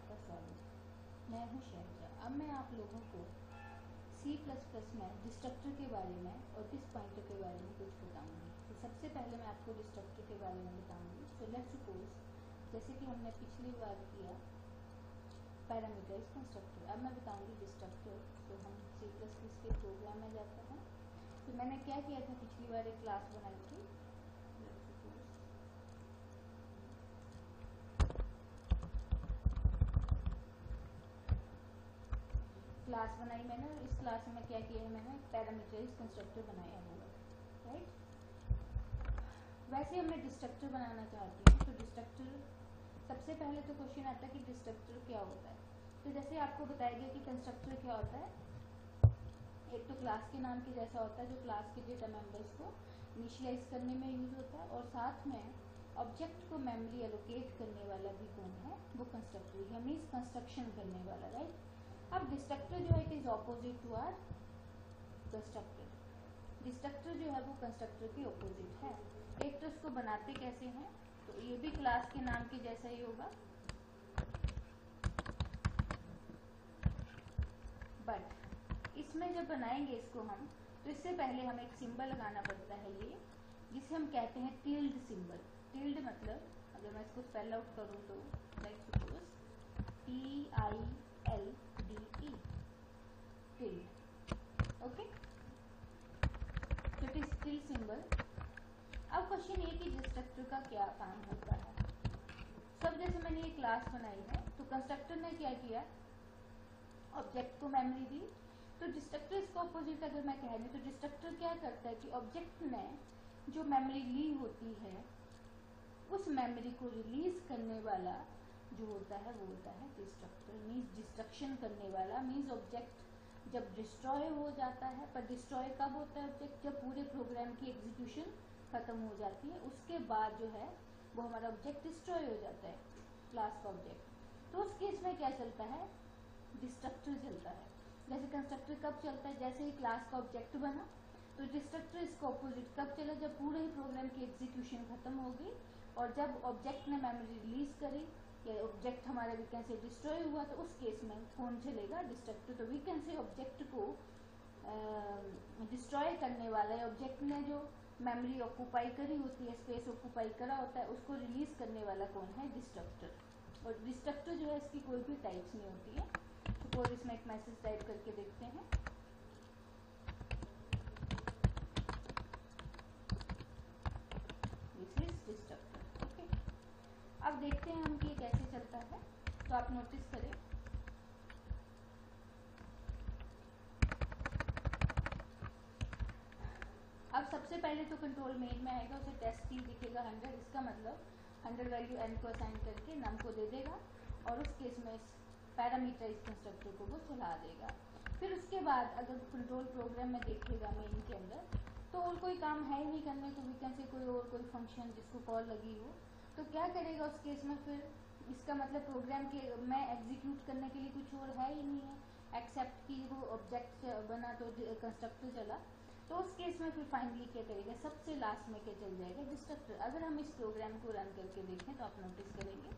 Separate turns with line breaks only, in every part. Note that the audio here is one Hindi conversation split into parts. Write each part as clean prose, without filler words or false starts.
आपका स्वागत। मैं हूँ शहजा। अब मैं आप लोगों को C++ में डिस्ट्रक्टर के बारे में और डिस्क पॉइंटर के बारे में कुछ बताऊंगी। तो सबसे पहले मैं आपको डिस्ट्रक्टर के बारे में बताऊंगी। सो लेट्स सपोज जैसे कि हमने पिछली बार किया पैरामीटराइज्ड कंस्ट्रक्टर, अब मैं बताऊंगी डिस्ट्रक्टर। तो हम C++ के प्रोग्राम में जाते हैं। तो मैंने क्या किया था, पिछली बार एक क्लास बनाई थी। क्लास बनाई मैंने, और इस क्लास में क्या किया है, मैंने पैरामीटराइज्ड कंस्ट्रक्टर बनाया हुआ, राइट। वैसे हम मैं डिस्ट्रक्टर बनाना चाहती हूँ। तो डिस्ट्रक्टर सबसे पहले तो क्वेश्चन आता है कि डिस्ट्रक्टर क्या होता है। तो जैसे आपको बताया गया कि कंस्ट्रक्टर क्या होता है, एक तो क्लास के नाम के जैसा होता है जो क्लास के डेटा मेंबर्स को इनिशियलाइज करने में यूज होता है, और साथ में ऑब्जेक्ट को मेमोरी एलोकेट करने वाला भी कौन है, वो कंस्ट्रक्टर है, मीन्स कंस्ट्रक्शन करने वाला, राइट। अब डिस्ट्रक्टर जो है it is opposite to our constructor. Destructor जो है वो कंस्ट्रक्टर के ऑपोजिट है। एक तो इसको बनाते कैसे हैं, तो ये भी क्लास के नाम के जैसा ही होगा, बट इसमें जब बनाएंगे इसको हम, तो इससे पहले हमें एक सिंबल लगाना पड़ता है, ये जिसे हम कहते हैं टिल्ड सिंबल। टिल्ड मतलब अगर मैं इसको स्पेल आउट करूँ तो like suppose TILDE, tilde, okay. तो इट इज टिल्ड सिंबल। अब क्वेश्चन ये कि डिस्ट्रक्टर का क्या काम होता है। सब जैसे मैंने ये क्लास बनाई है, तो कंस्ट्रक्टर ने क्या किया, ऑब्जेक्ट को मेमोरी दी। तो डिस्ट्रक्टर इसका ऑपोजिट अगर मैं कह रही, तो डिस्ट्रक्टर क्या करता है कि ऑब्जेक्ट ने जो मेमोरी ली होती है, उस मेमोरी को रिलीज करने वाला जो होता है वो होता है डिस्ट्रक्टर, मीन्स डिस्ट्रक्शन करने वाला। मीन्स ऑब्जेक्ट जब डिस्ट्रॉय हो जाता है, पर डिस्ट्रॉय कब होता है ऑब्जेक्ट, जब पूरे प्रोग्राम की एग्जीक्यूशन खत्म हो जाती है, उसके बाद जो है वो हमारा ऑब्जेक्ट डिस्ट्रॉय हो जाता है, क्लास का ऑब्जेक्ट। तो उस केस में क्या चलता है, डिस्ट्रक्टर चलता है। जैसे कंस्ट्रक्टर कब चलता है, जैसे ही क्लास का ऑब्जेक्ट बना, तो डिस्ट्रक्टर इसका ऑपोजिट कब चला, जब पूरे ही प्रोग्राम की एग्जीक्यूशन खत्म हो गई, और जब ऑब्जेक्ट ने मेमोरी रिलीज करी या ऑब्जेक्ट हमारा वीकेन से डिस्ट्रॉय हुआ, तो उस केस में कौन चलेगा, डिस्ट्रक्टर। तो वीकेन से ऑब्जेक्ट को डिस्ट्रॉय करने वाला है, ऑब्जेक्ट ने जो मेमोरी ऑक्यूपाई करी होती है, स्पेस ऑक्यूपाई करा होता है, उसको रिलीज करने वाला कौन है, डिस्ट्रक्टर। और डिस्ट्रक्टर जो है इसकी कोई भी टाइप्स नहीं होती है। सपोज इसमें एक मैसेज टाइप करके देखते हैं, दिस इज डिस्ट्रक्टर, ओके। अब देखते हैं हम कि ये कैसे चलता है। तो आप नोटिस करें, अब सबसे पहले तो कंट्रोल मेन में आएगा, उसे टेस्ट की दिखेगा 100, इसका मतलब 100 वैल्यू n को असाइन करके नम को दे देगा, और उस केस में इस पैरामीटराइज कंस्ट्रक्टर को वो चला देगा। फिर उसके बाद अगर कंट्रोल प्रोग्राम में देखेगा मेन के अंदर, तो और कोई काम है ही नहीं करने को, वीकेन से कोई और कोई फंक्शन जिसको कॉल लगी हो, तो क्या करेगा उस केस में, फिर इसका मतलब प्रोग्राम के में एग्जीक्यूट करने के लिए कुछ और है ही नहीं है, एक्सेप्ट की वो ऑब्जेक्ट बना तो कंस्ट्रक्टर चला। तो उस केस में फिर फाइनली क्या करेगा, सबसे लास्ट में क्या चल जाएगा, डिस्ट्रक्टर। अगर हम इस प्रोग्राम को रन करके देखें तो आप नोटिस करेंगे,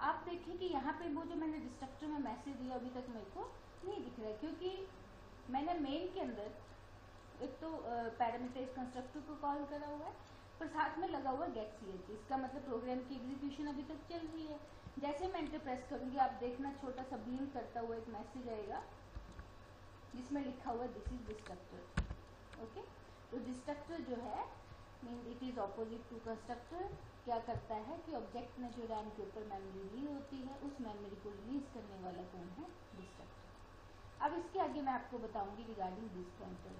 आप देखें कि यहाँ पे वो जो मैंने डिस्ट्रक्टर में मैसेज दिया अभी तक मेरे को नहीं दिख रहा है, क्योंकि मैंने मेन के अंदर एक तो पैरामीटराइज्ड कंस्ट्रक्टर को कॉल करा हुआ है, पर साथ में लगा हुआ गेट ch। इसका मतलब प्रोग्राम की एग्जीक्यूशन अभी तक चल रही है। जैसे मैं एंटर प्रेस करूंगी, आप देखना छोटा सा ब्लिंक करता हुआ एक मैसेज आएगा जिसमें लिखा हुआ दिस इज डिस्ट्रक्टर, ओके। तो डिस्ट्रक्टर जो है mean it is opposite to constructor. क्या करता है कि ऑब्जेक्ट ने जो रैम के ऊपर मेमोरी ली होती है, उस मेमोरी को रिलीज करने वाला कौन है, डिस्ट्रक्टर। अब इसके आगे मैं आपको बताऊंगी रिगार्डिंग दिस पॉइंटर।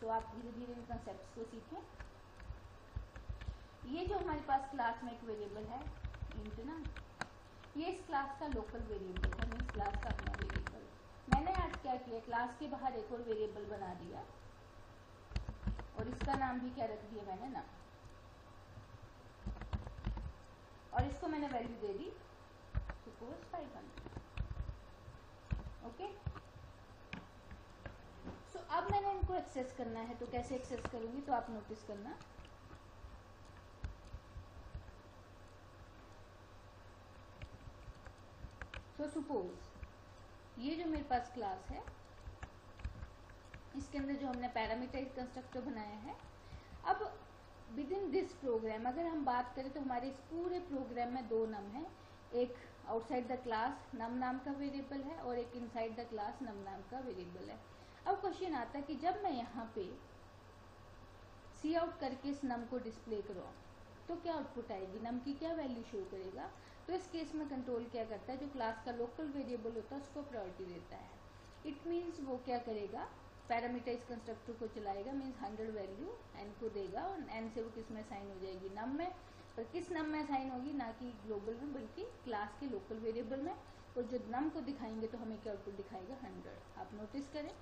तो आप धीरे धीरे इन कंसेप्ट को सीखें। ये जो हमारे पास क्लास में एक वेरिएबल है इंट ना, ये इस क्लास का लोकल वेरिएबल है, मीन्स क्लास का अपना वेरिएबल। मैंने आज क्या किया, क्लास के बाहर एक और वेरिएबल बना दिया, और इसका नाम भी क्या रख दिया मैंने, ना, और इसको मैंने वैल्यू दे दी सपोज 500, ओके। सो अब मैंने इनको एक्सेस करना है, तो कैसे एक्सेस करूंगी, तो आप नोटिस करना, सो सपोज ये जो मेरे पास क्लास है, इसके अंदर जो हमने पैरामीटराइज्ड कंस्ट्रक्टर बनाया है, अब विद इन दिस प्रोग्राम अगर हम बात करें तो हमारे इस पूरे प्रोग्राम में दो नम है, एक आउटसाइड द क्लास नम नाम का वेरिएबल है और एक इनसाइड द क्लास नम नाम का वेरिएबल है। अब क्वेश्चन आता है कि जब मैं यहाँ पे सी आउट करके इस नम को डिस्प्ले करवाऊँ तो क्या आउटपुट आएगी, नम की क्या वैल्यू शो करेगा। तो इस केस में कंट्रोल क्या करता है, जो क्लास का लोकल वेरिएबल होता है उसको प्रायोरिटी देता है। इट मीन्स वो क्या करेगा, पैरामीटराइज कंस्ट्रक्टर को चलाएगा, मीन्स 100 वैल्यू एन को देगा और एन से वो किस में असाइन हो जाएगी, नम में। पर किस नम में असाइन होगी, ना कि ग्लोबल में बल्कि क्लास के लोकल वेरिएबल में। और जो नम को दिखाएंगे तो हमें क्या आउटपुट दिखाएगा, 100। आप नोटिस करें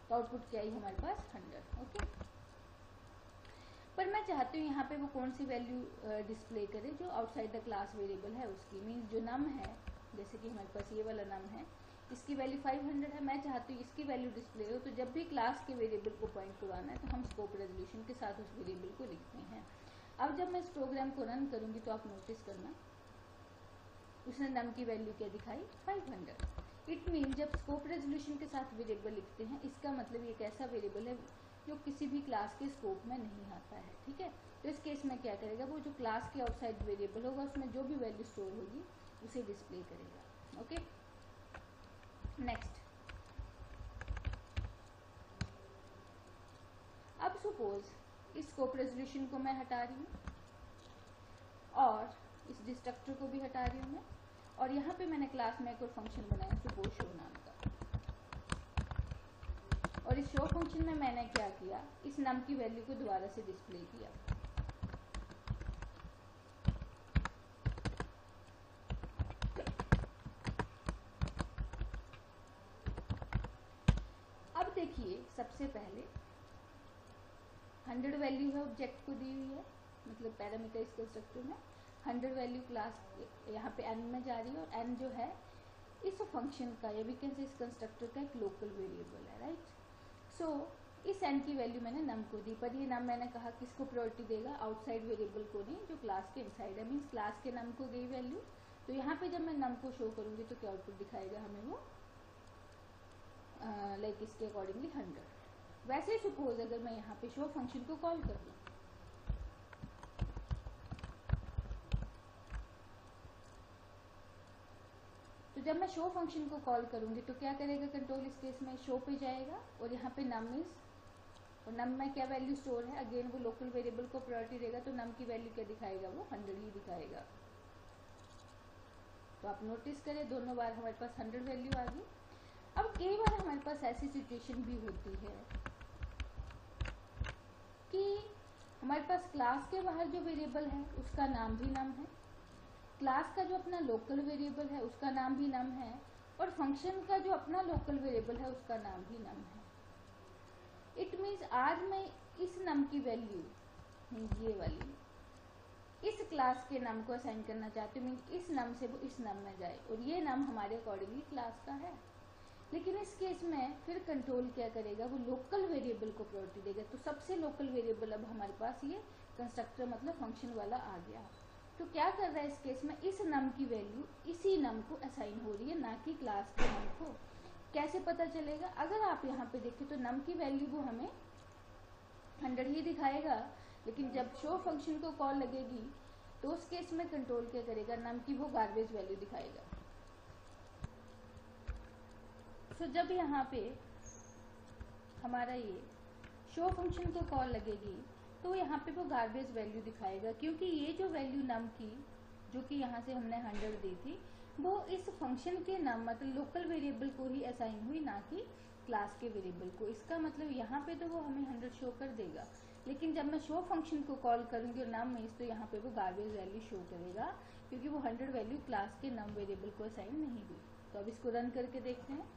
तो आउटपुट क्या है हमारे पास 100। ओके, पर मैं चाहती हूँ यहाँ पे वो कौन सी वैल्यू डिस्प्ले करे, जो आउटसाइड द क्लास वेरिएबल है उसकी। मीन्स जो नम है, जैसे कि हमारे पास ये वाला नम है, इसकी वैल्यू 500 है, मैं चाहती हूँ इसकी वैल्यू डिस्प्ले हो। तो जब भी क्लास के वेरिएबल को पॉइंट करवाना है तो हम स्कोप रेजोल्यूशन के साथ उस वेरिएबल को लिखते हैं। अब जब मैं इस प्रोग्राम को रन करूंगी तो आप नोटिस करना उसने नम की वैल्यू क्या दिखाई, 500। इट मीन जब स्कोप रेजोल्यूशन के साथ वेरिएबल लिखते हैं, इसका मतलब ये एक ऐसा वेरिएबल है जो किसी भी क्लास के स्कोप में नहीं आता है। ठीक है, तो इस केस में क्या करेगा, वो जो क्लास के आउटसाइड वेरिएबल होगा उसमें जो भी वैल्यू स्टोर होगी उसे डिस्प्ले करेगा। ओके, नेक्स्ट, अब सपोज इस स्कोप रेजोल्यूशन को मैं हटा रही हूँ और इस डिस्ट्रक्टर को भी हटा रही हूँ मैं, और यहाँ पे मैंने क्लास में एक और फंक्शन बनाया सपोज शो नाम का। और इस शो फंक्शन में मैंने क्या किया, इस नम की वैल्यू को दोबारा से डिस्प्ले किया। अब देखिए, सबसे पहले 100 वैल्यू है ऑब्जेक्ट को दी हुई है, मतलब पैरामीटराइज कंस्ट्रक्टर में 100 वैल्यू क्लास यहाँ पे n में जा रही है, और n जो है इस फंक्शन का या वी कैन से इस कंस्ट्रक्टर का एक लोकल वेरिएबल है, राइट। सो इस n की वैल्यू मैंने नम को दी, पर ये नम मैंने कहा किसको प्रायोरिटी देगा, आउटसाइड वेरिएबल को नहीं, जो क्लास के इनसाइड है, मीन्स क्लास के नम को गई वैल्यू। तो यहाँ पे जब मैं नम को शो करूंगी तो क्या आउटपुट दिखाएगा हमें वो, लाइक इसके अकॉर्डिंगली 100। वैसे सपोज अगर मैं यहाँ पे शो फंक्शन को कॉल कर दूँ, तो जब मैं शो फंक्शन को कॉल करूंगी तो क्या करेगा कंट्रोल, इस केस में शो पे जाएगा और यहाँ पे नम इज, और नम में क्या वैल्यू स्टोर है, अगेन वो लोकल वेरिएबल को प्रायोरिटी देगा, तो नम की वैल्यू क्या दिखाएगा, वो 100 ही दिखाएगा। तो आप नोटिस करें दोनों बार हमारे पास 100 वैल्यू आ गई। अब कई बार हमारे पास ऐसी सिचुएशन भी होती है कि हमारे पास क्लास के बाहर जो वेरिएबल है उसका नाम भी नम है, क्लास का जो अपना लोकल वेरिएबल है उसका नाम भी नम है, और फंक्शन का जो अपना लोकल वेरिएबल है उसका नाम भी नम है। इट मीन्स आज मैं इस नम की वैल्यू, मीन्स ये वाली, इस क्लास के नम को असाइन करना चाहते हो, मीन्स इस नम से वो इस नम में जाए, और ये नम हमारे अकॉर्डिंगली क्लास का है। लेकिन इस केस में फिर कंट्रोल क्या करेगा, वो लोकल वेरिएबल को प्रायोरिटी देगा। तो सबसे लोकल वेरिएबल अब हमारे पास ये कंस्ट्रक्टर मतलब फंक्शन वाला आ गया। तो क्या कर रहा है इस केस में, इस नम की वैल्यू इसी नम को असाइन हो रही है, ना कि क्लास के नम को। कैसे पता चलेगा, अगर आप यहाँ पे देखें तो नम की वैल्यू वो हमें 100 ही दिखाएगा, लेकिन जब शो फंक्शन को कॉल लगेगी तो उस केस में कंट्रोल क्या करेगा, नम की वो गार्बेज वैल्यू दिखाएगा। तो जब यहाँ पे हमारा ये शो फंक्शन को कॉल लगेगी तो यहाँ पे वो गार्बेज वैल्यू दिखाएगा, क्योंकि ये जो वैल्यू नम की जो कि यहाँ से हमने 100 दी थी वो इस फंक्शन के नम मतलब लोकल वेरिएबल को ही असाइन हुई, ना कि क्लास के वेरिएबल को। इसका मतलब यहाँ पे तो वो हमें 100 शो कर देगा, लेकिन जब मैं शो फंक्शन को कॉल करूंगी और नम में तो यहाँ पे वो गार्बेज वैल्यू शो करेगा, क्योंकि वो 100 वैल्यू क्लास के नम वेरिएबल को असाइन नहीं हुई। तो अब इसको रन करके देखते हैं।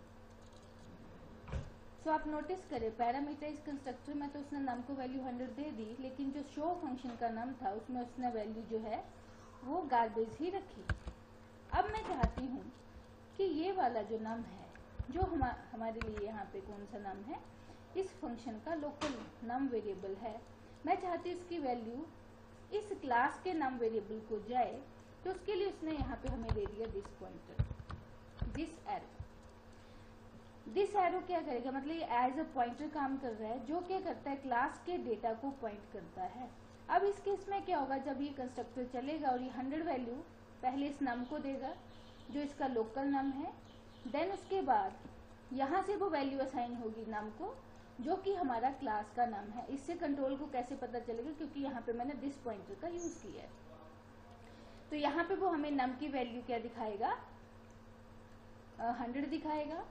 सो आप नोटिस करें पैरामीटराइज कंस्ट्रक्टर में तो उसने नम को वैल्यू 100 दे दी, लेकिन जो शो फंक्शन का नम था उसमें उसने वैल्यू जो है वो गार्बेज ही रखी। अब मैं चाहती हूँ कि ये वाला जो नम है जो हमारे लिए यहाँ पे कौन सा नम है, इस फंक्शन का लोकल नम वेरिएबल है, मैं चाहती हूँ इसकी वैल्यू इस क्लास के नम वेरिएबल को जाए, तो उसके लिए उसने यहाँ पे हमें दे दिया this pointer, this arrow. This arrow क्या करेगा, मतलब ये एज अ पॉइंटर काम कर रहा है, जो क्या करता है क्लास के डेटा को पॉइंट करता है। अब इस केस में क्या होगा, जब ये कंस्ट्रक्टर चलेगा और ये 100 वैल्यू पहले इस नम को देगा जो इसका लोकल नम है, देन उसके बाद यहाँ से वो वैल्यू असाइन होगी नम को जो कि हमारा क्लास का नाम है। इससे कंट्रोल को कैसे पता चलेगा, क्योंकि यहाँ पे मैंने दिस पॉइंटर का यूज किया है। तो यहाँ पे वो हमें नम की वैल्यू क्या दिखाएगा, 100 दिखाएगा।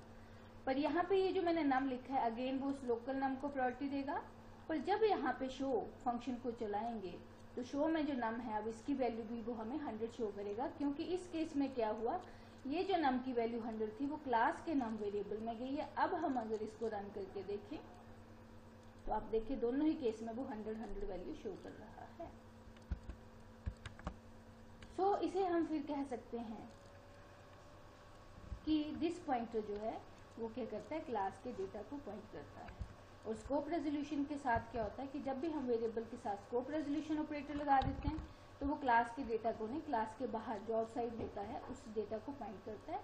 पर यहाँ पे ये जो मैंने नम लिखा है अगेन वो उस लोकल नम को प्रायोरिटी देगा। पर जब यहाँ पे शो फंक्शन को चलाएंगे तो शो में जो नम है अब इसकी वैल्यू भी वो हमें 100 शो करेगा, क्योंकि इस केस में क्या हुआ, ये जो नम की वैल्यू 100 थी वो क्लास के नम वेरिएबल में गई है। अब हम अगर इसको रन करके देखें तो आप देखिए दोनों ही केस में वो 100 वैल्यू शो कर रहा है। सो इसे हम फिर कह सकते हैं कि दिस पॉइंटर जो है वो क्या करता है, क्लास के डेटा को पॉइंट करता है। और स्कोप रेजोल्यूशन के साथ क्या होता है कि जब भी हम वेरिएबल के साथ स्कोप रेजोल्यूशन ऑपरेटर लगा देते हैं तो वो क्लास के डेटा को नहीं, क्लास के बाहर जो आउटसाइड डेटा है उस डेटा को पॉइंट करता है।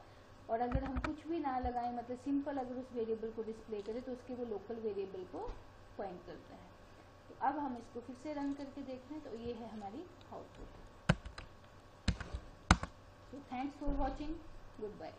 और अगर हम कुछ भी ना लगाएं, मतलब सिंपल अगर उस वेरिएबल को डिस्प्ले करें तो उसके वो लोकल वेरिएबल को पॉइंट करता है। तो अब हम इसको फिर से रन करके देख रहे हैं, तो ये है हमारी आउटपुट। तो thanks for watching, good bye.